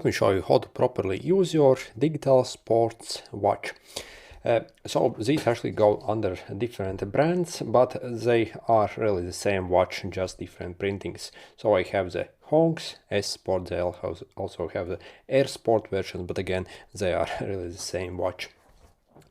Let me show you how to properly use your digital sports watch. So these actually go under different brands, but they are really the same watch, just different printings. So I have the Honhx S Sport, they also have the Air Sport version, but again, they are really the same watch.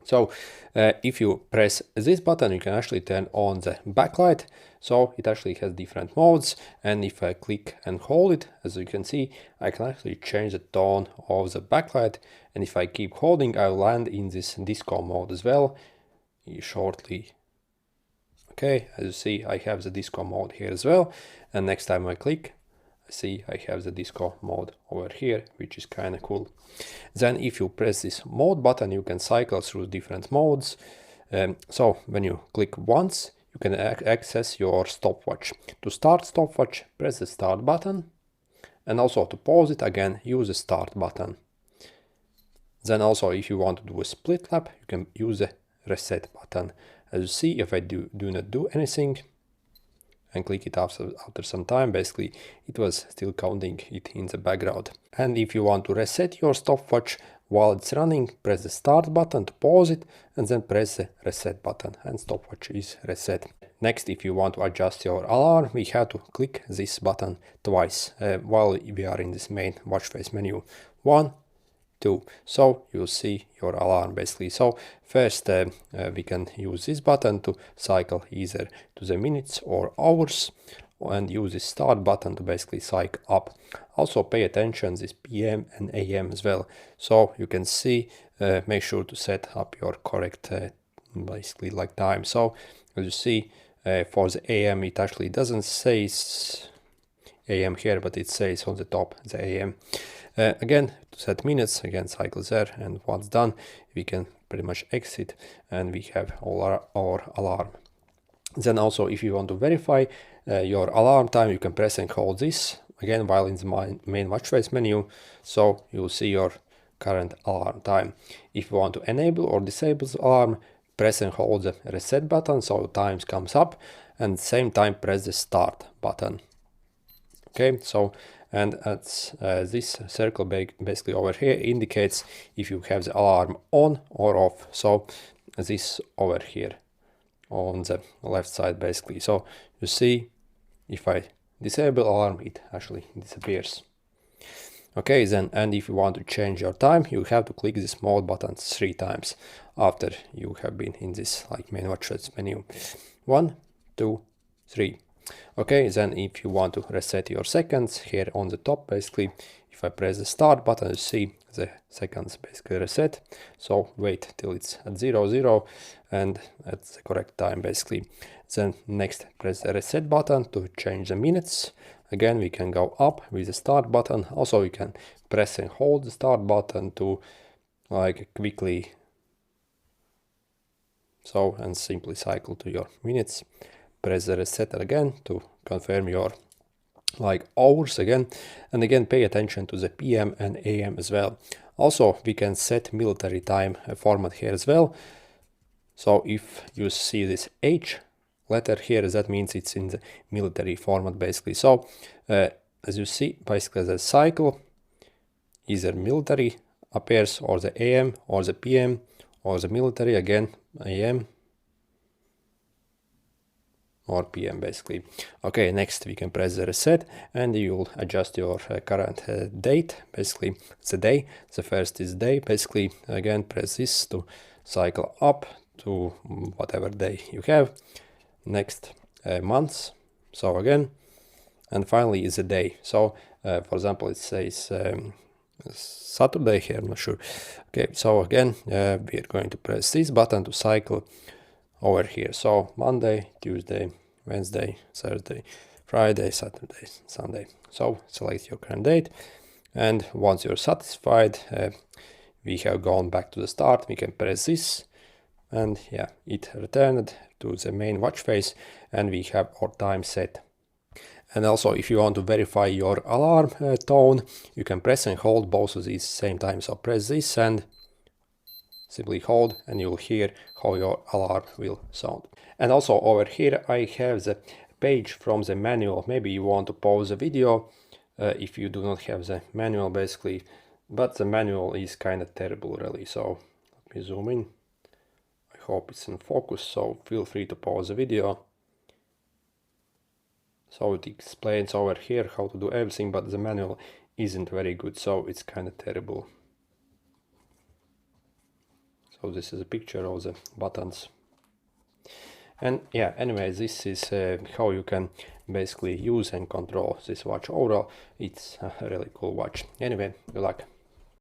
So if you press this button, you can actually turn on the backlight. So it actually has different modes, and if I click and hold it, as you can see, I can actually change the tone of the backlight, and if I keep holding, I'll land in this disco mode as well shortly. Okay, as you see, I have the disco mode here as well, and next time I click, see I have the disco mode over here, which is kind of cool. Then if you press this mode button, you can cycle through different modes. So when you click once, you can access your stopwatch. To start stopwatch, press the start button, and also to pause it, again use the start button. Then also if you want to do a split lap, you can use the reset button. As you see, if I do not do anything and click it after some time, basically it was still counting it in the background. And if you want to reset your stopwatch while it's running, press the start button to pause it, and then press the reset button, and stopwatch is reset. Next, if you want to adjust your alarm, we have to click this button twice while we are in this main watch face menu. 1, 2. So you'll see your alarm basically. So first we can use this button to cycle either to the minutes or hours, and use the start button to basically cycle up. Also pay attention this PM and AM as well. So you can see, make sure to set up your correct basically like time. So as you see, for the AM it actually doesn't say AM here, but it says on the top the AM. Again, to set minutes, again cycle there, and once done we can pretty much exit, and we have all our alarm. Then also if you want to verify your alarm time, you can press and hold this again while in the main watch face menu, so you'll see your current alarm time. If you want to enable or disable the alarm, press and hold the reset button so times comes up, and at the same time press the start button. Okay, so and this circle basically over here indicates if you have the alarm on or off. So this over here on the left side basically. So you see, if I disable alarm, it actually disappears. Okay, then, and if you want to change your time, you have to click this mode button 3 times after you have been in this like main watch face menu. 1, 2, 3. Okay, then if you want to reset your seconds, here on the top basically, if I press the start button, you see the seconds basically reset. So wait till it's at 00, and that's the correct time basically. Then next press the reset button to change the minutes. Again, we can go up with the start button. Also we can press and hold the start button to like quickly, so, and simply cycle to your minutes. Press the reset again to confirm your like hours again, and again pay attention to the PM and AM as well. Also we can set military time format here as well. So if you see this H letter here, that means it's in the military format basically. So as you see, basically the cycle, either military appears, or the AM or the PM, or the military again AM or PM basically. Okay, next we can press the reset, and you'll adjust your current date, basically the day. The first is day basically. Again, press this to cycle up to whatever day you have. Next, months, so again, and finally is the day. So for example, it says Saturday here, I'm not sure. Okay, so again we are going to press this button to cycle over here. So Monday, Tuesday, Wednesday, Thursday, Friday, Saturday, Sunday. So select your current date, and once you're satisfied, we have gone back to the start. We can press this, and yeah, it returned to the main watch face, and we have our time set. And also if you want to verify your alarm tone, you can press and hold both of these same time. So press this and simply hold, and you'll hear how your alarm will sound. And also over here I have the page from the manual. Maybe you want to pause the video if you do not have the manual basically, but the manual is kind of terrible really. So let me zoom in. I hope it's in focus, so feel free to pause the video. So it explains over here how to do everything, but the manual isn't very good, so it's kind of terrible. So this is a picture of the buttons. And yeah, anyway, this is how you can basically use and control this watch. Overall, it's a really cool watch. Anyway, good luck.